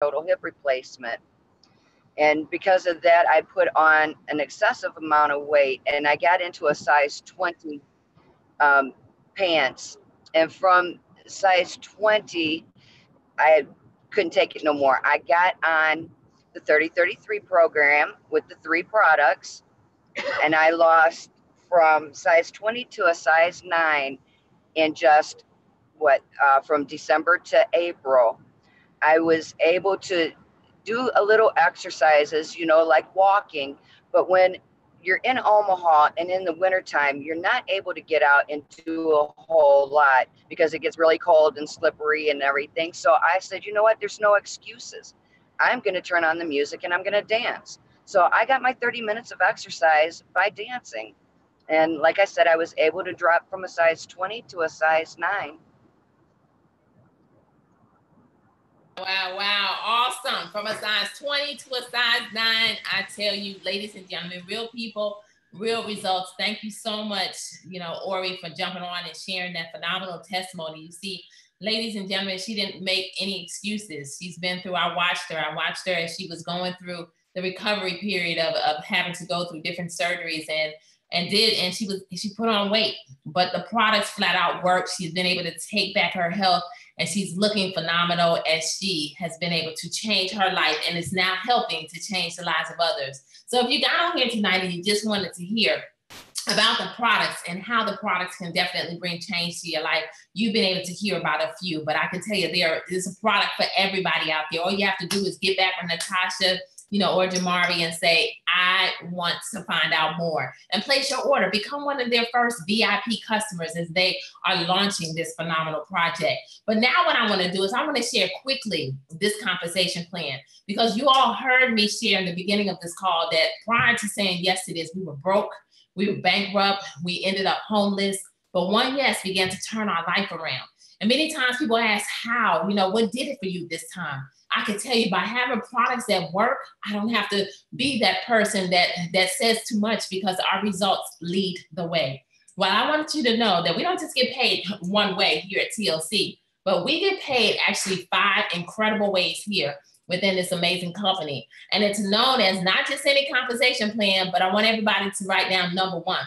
total hip replacement. And because of that, I put on an excessive amount of weight, and I got into a size 20 um, pants. And from size 20, I couldn't take it no more. I got on the 30-33 program with the 3 products, and I lost from size 20 to a size 9 in just from December to April. I was able to do a little exercises, like walking. But when you're in Omaha and in the wintertime, you're not able to get out and do a whole lot because it gets really cold and slippery and everything. So I said, you know what? There's no excuses. I'm going to turn on the music and I'm going to dance. So I got my 30 minutes of exercise by dancing. And like I said, I was able to drop from a size 20 to a size 9. Wow, wow, awesome. From a size 20 to a size 9, I tell you, ladies and gentlemen, real people, real results. Thank you so much, Ori, for jumping on and sharing that phenomenal testimony. You see, ladies and gentlemen, she didn't make any excuses. She's been through, I watched her as she was going through the recovery period of having to go through different surgeries and she put on weight, but the products flat out worked. She's been able to take back her health, and she's looking phenomenal as she has been able to change her life and is now helping to change the lives of others. So if you got on here tonight and you just wanted to hear about the products and how the products can definitely bring change to your life, you've been able to hear about a few, but I can tell you there is a product for everybody out there. All you have to do is get back with Natasha, or Jamari, and say, I want to find out more, and place your order. Become one of their first VIP customers as they are launching this phenomenal project. But now what I want to do is I want to share quickly this compensation plan, because you all heard me share in the beginning of this call that prior to saying yes to this, we were broke, we were bankrupt, we ended up homeless, but one yes began to turn our life around. And many times people ask how, what did it for you this time? I can tell you, by having products that work, I don't have to be that person that says too much, because our results lead the way. Well, I want you to know that we don't just get paid one way here at TLC, but we get paid actually 5 incredible ways here within this amazing company. And it's known as not just any compensation plan, but I want everybody to write down number 1,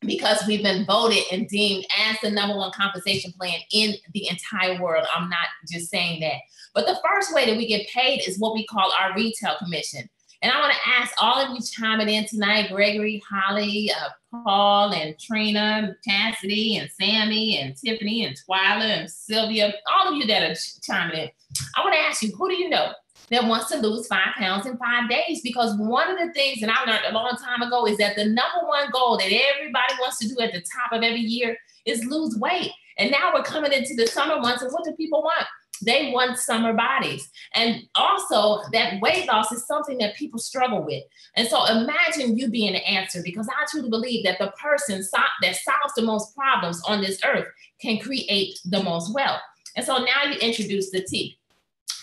because we've been voted and deemed as the number 1 compensation plan in the entire world. I'm not just saying that. But the first way that we get paid is what we call our retail commission. And I want to ask all of you chiming in tonight, Gregory, Holly, Paul, and Trina, Cassidy, and Sammy, and Tiffany, and Twyla, and Sylvia, all of you that are chiming in. I want to ask you, who do you know that wants to lose 5 pounds in 5 days? Because one of the things that I learned a long time ago is that the number 1 goal that everybody wants to do at the top of every year is lose weight. And now we're coming into the summer months, and what do people want? They want summer bodies. And also that weight loss is something that people struggle with. And so imagine you being the answer, because I truly believe that the person that solves the most problems on this earth can create the most wealth. And so now you introduce the T,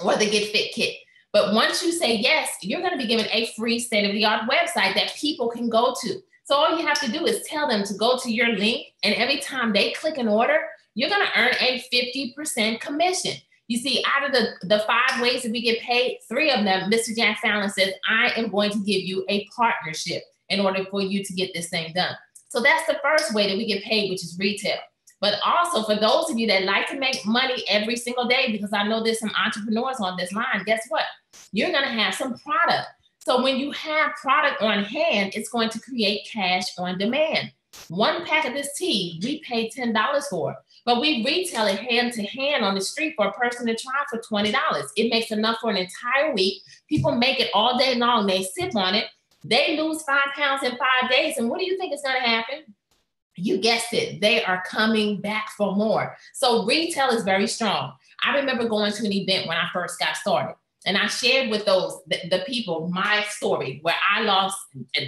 or the Get Fit Kit. But once you say yes, you're going to be given a free state-of-the-art website that people can go to. So all you have to do is tell them to go to your link, and every time they click an order, you're going to earn a 50% commission. You see, out of the 5 ways that we get paid, 3 of them, Mr. Jack Fallon says, I am going to give you a partnership in order for you to get this thing done. So that's the first way that we get paid, which is retail. But also for those of you that like to make money every single day, because I know there's some entrepreneurs on this line, guess what? You're going to have some product. So when you have product on hand, it's going to create cash on demand. 1 pack of this tea, we pay $10 for, but we retail it hand to hand on the street for a person to try for $20. It makes enough for an entire week. People make it all day long. They sip on it. They lose 5 pounds in 5 days. And what do you think is going to happen? You guessed it. They are coming back for more. So retail is very strong. I remember going to an event when I first got started, and I shared with the people my story where I lost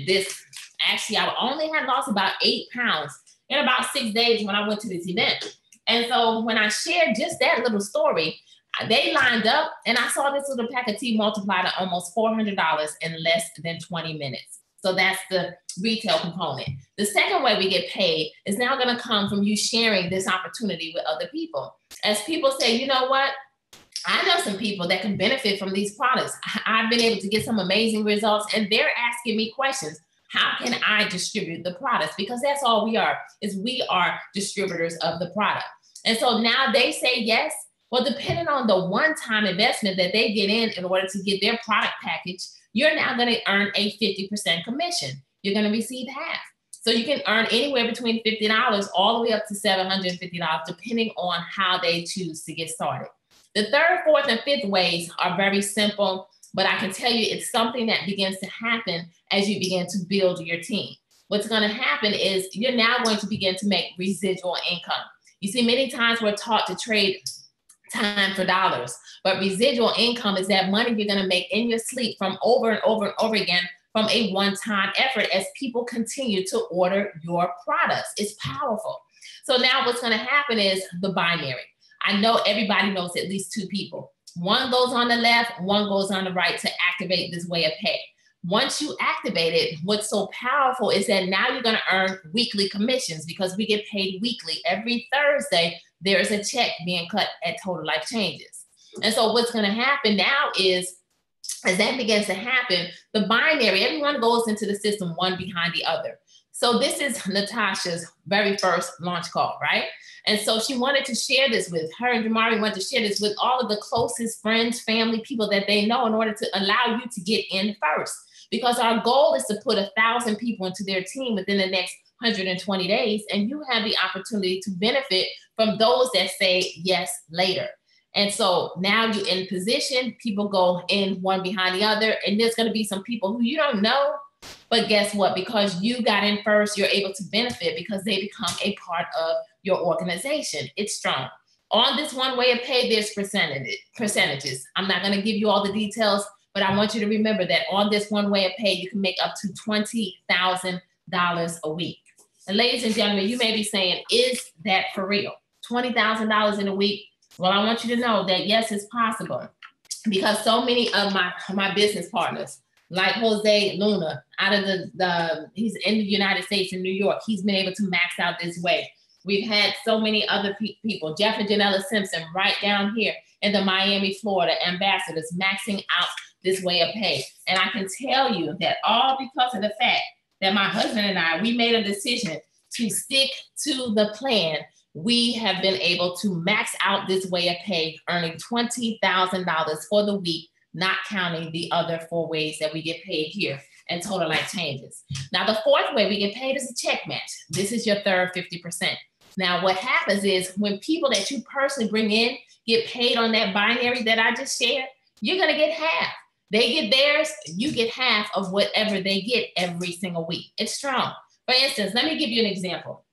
this. Actually, I only had lost about 8 pounds in about 6 days when I went to this event. And so when I shared just that little story, they lined up, and I saw this little pack of tea multiplied to almost $400 in less than 20 minutes. So that's the retail component. The second way we get paid is now going to come from you sharing this opportunity with other people. As people say, you know what? I know some people that can benefit from these products. I've been able to get some amazing results, and they're asking me questions. How can I distribute the products? Because that's all we are, is we are distributors of the product. And so now they say yes. Well, depending on the one-time investment that they get in order to get their product package, you're now going to earn a 50% commission. You're going to receive half. So you can earn anywhere between $50 all the way up to $750, depending on how they choose to get started. The third, fourth, and fifth ways are very simple, but I can tell you it's something that begins to happen as you begin to build your team. What's going to happen is you're now going to begin to make residual income. You see, many times we're taught to trade time for dollars, but residual income is that money you're going to make in your sleep from over and over and over again from a one-time effort as people continue to order your products. It's powerful. So now what's going to happen is the binary. I know everybody knows at least two people. One goes on the left, one goes on the right to activate this way of pay. Once you activate it, what's so powerful is that now you're going to earn weekly commissions because we get paid weekly. Every Thursday, there's a check being cut at Total Life Changes. And so what's going to happen now is, as that begins to happen, the binary, everyone goes into the system one behind the other. So this is Natasha's very first launch call, right? And so she wanted to share this with her, and Jamari wanted to share this with all of the closest friends, family, people that they know in order to allow you to get in first. Because our goal is to put 1,000 people into their team within the next 120 days, and you have the opportunity to benefit from those that say yes later. And so now you're in position, people go in one behind the other, and there's going to be some people who you don't know, but guess what? Because you got in first, you're able to benefit because they become a part of your organization. It's strong. On this one way of pay, there's percentages. I'm not going to give you all the details, but I want you to remember that on this one way of pay, you can make up to $20,000 a week. And ladies and gentlemen, you may be saying, is that for real? $20,000 in a week? Well, I want you to know that yes, it's possible, because so many of my business partners, like Jose Luna, out of he's in the United States, in New York, he's been able to max out this way. We've had so many other people, Jeff and Janella Simpson, right down here in the Miami, Florida, ambassadors, maxing out this way of pay. And I can tell you that all because of the fact that my husband and I, we made a decision to stick to the plan. We have been able to max out this way of pay, earning $20,000 for the week, not counting the other 4 ways that we get paid here and Total Life Changes. Now, the fourth way we get paid is a check match. This is your third 50%. Now, what happens is when people that you personally bring in get paid on that binary that I just shared, you're going to get half. They get theirs, you get half of whatever they get every single week. It's strong. For instance, let me give you an example.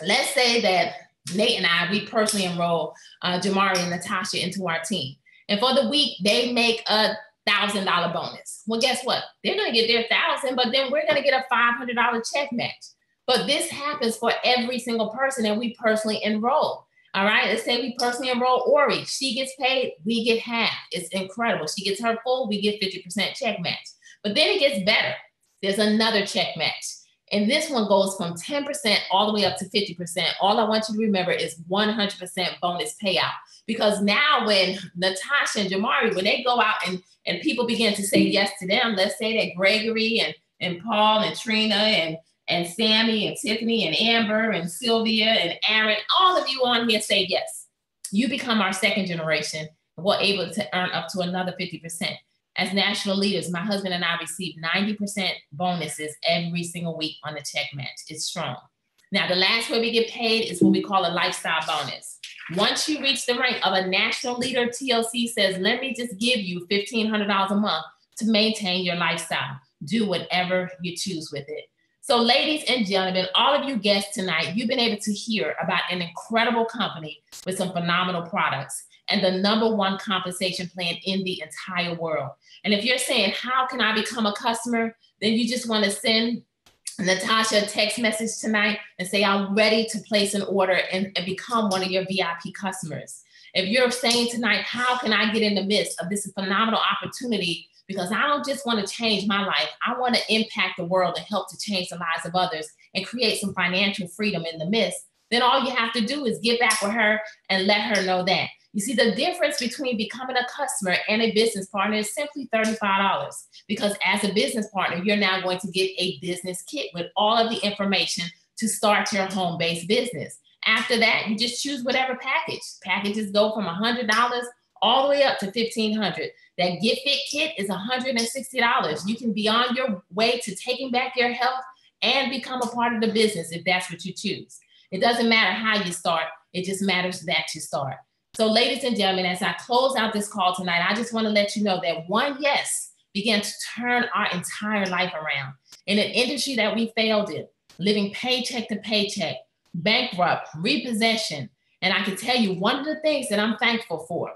Let's say that Nate and I, we personally enroll Jamari and Natasha into our team. And for the week, they make a $1,000 bonus. Well, guess what? They're going to get their $1,000, but then we're going to get a $500 check match. But this happens for every single person that we personally enroll. All right, let's say we personally enroll Ori. She gets paid, we get half. It's incredible. She gets her full, we get 50% check match. But then it gets better. There's another check match. And this one goes from 10% all the way up to 50%. All I want you to remember is 100% bonus payout. Because now when Natasha and Jamari, when they go out and people begin to say yes to them, let's say that Gregory and Paul and Trina and Sammy and Tiffany and Amber and Sylvia and Aaron, all of you on here say yes. You become our second generation. We're able to earn up to another 50%. As national leaders, my husband and I receive 90% bonuses every single week on the check match. It's strong. Now, the last way we get paid is what we call a lifestyle bonus. Once you reach the rank of a national leader, TLC says, let me just give you $1,500 a month to maintain your lifestyle. Do whatever you choose with it. So ladies and gentlemen, all of you guests tonight, you've been able to hear about an incredible company with some phenomenal products and the #1 compensation plan in the entire world. And if you're saying, how can I become a customer? Then you just want to send Natasha a text message tonight and say, I'm ready to place an order and become one of your VIP customers. If you're saying tonight, how can I get in the midst of this phenomenal opportunity? Because I don't just want to change my life. I want to impact the world and help to change the lives of others and create some financial freedom in the midst. Then all you have to do is get back with her and let her know that. You see, the difference between becoming a customer and a business partner is simply $35, because as a business partner, you're now going to get a business kit with all of the information to start your home-based business. After that, you just choose whatever package. Packages go from $100 all the way up to $1,500. That Get Fit kit is $160. You can be on your way to taking back your health and become a part of the business if that's what you choose. It doesn't matter how you start. It just matters that you start. So ladies and gentlemen, as I close out this call tonight, I just want to let you know that one yes began to turn our entire life around. In an industry that we failed in, living paycheck to paycheck, bankrupt, repossession. And I can tell you one of the things that I'm thankful for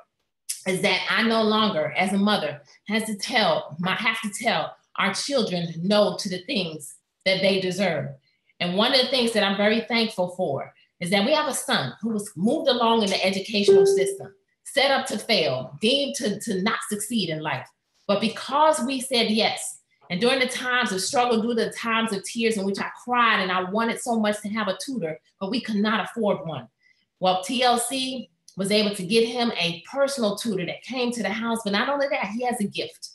is that I no longer, as a mother, have to tell our children no to the things that they deserve. And one of the things that I'm very thankful for is that we have a son who was moved along in the educational system, set up to fail, deemed to not succeed in life. But because we said yes, and during the times of struggle, during the times of tears in which I cried and I wanted so much to have a tutor, but we could not afford one. Well, TLC was able to get him a personal tutor that came to the house. But not only that, he has a gift.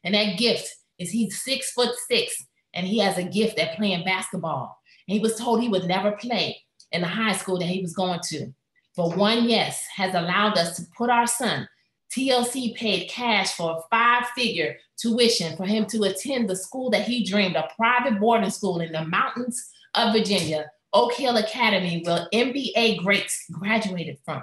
And that gift is he's 6'6", and he has a gift at playing basketball. And he was told he would never play in the high school that he was going to. But one yes has allowed us to put our son, TLC paid cash for a 5-figure tuition for him to attend the school that he dreamed, a private boarding school in the mountains of Virginia, Oak Hill Academy, where MBA greats graduated from.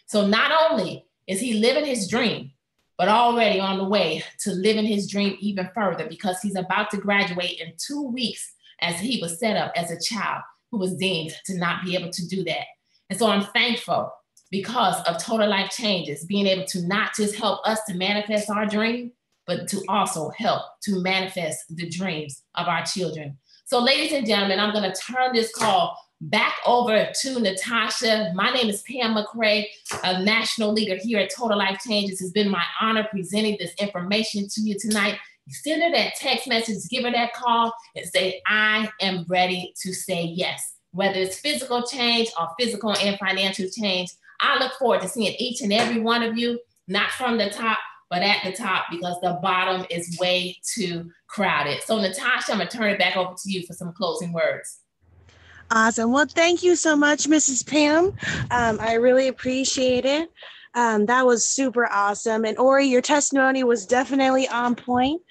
So not only is he living his dream, but already on the way to living his dream even further, because he's about to graduate in 2 weeks, as he was set up as a child who was deemed to not be able to do that. And so I'm thankful because of Total Life Changes, being able to not just help us to manifest our dream, but to also help to manifest the dreams of our children. So ladies and gentlemen, I'm gonna turn this call back over to Natasha. My name is Pam McCray, a national leader here at Total Life Changes. It's been my honor presenting this information to you tonight. Send her that text message, give her that call, and say, I am ready to say yes. Whether it's physical change or physical and financial change, I look forward to seeing each and every one of you, not from the top, but at the top, because the bottom is way too crowded. So Natasha, I'm gonna turn it back over to you for some closing words. Awesome. Well, thank you so much, Mrs. Pam. I really appreciate it. That was super awesome. And Ori, your testimony was definitely on point.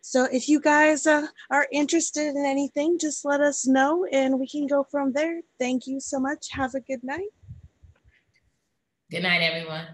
So if you guys are interested in anything, just let us know and we can go from there. Thank you so much. Have a good night. Good night, everyone.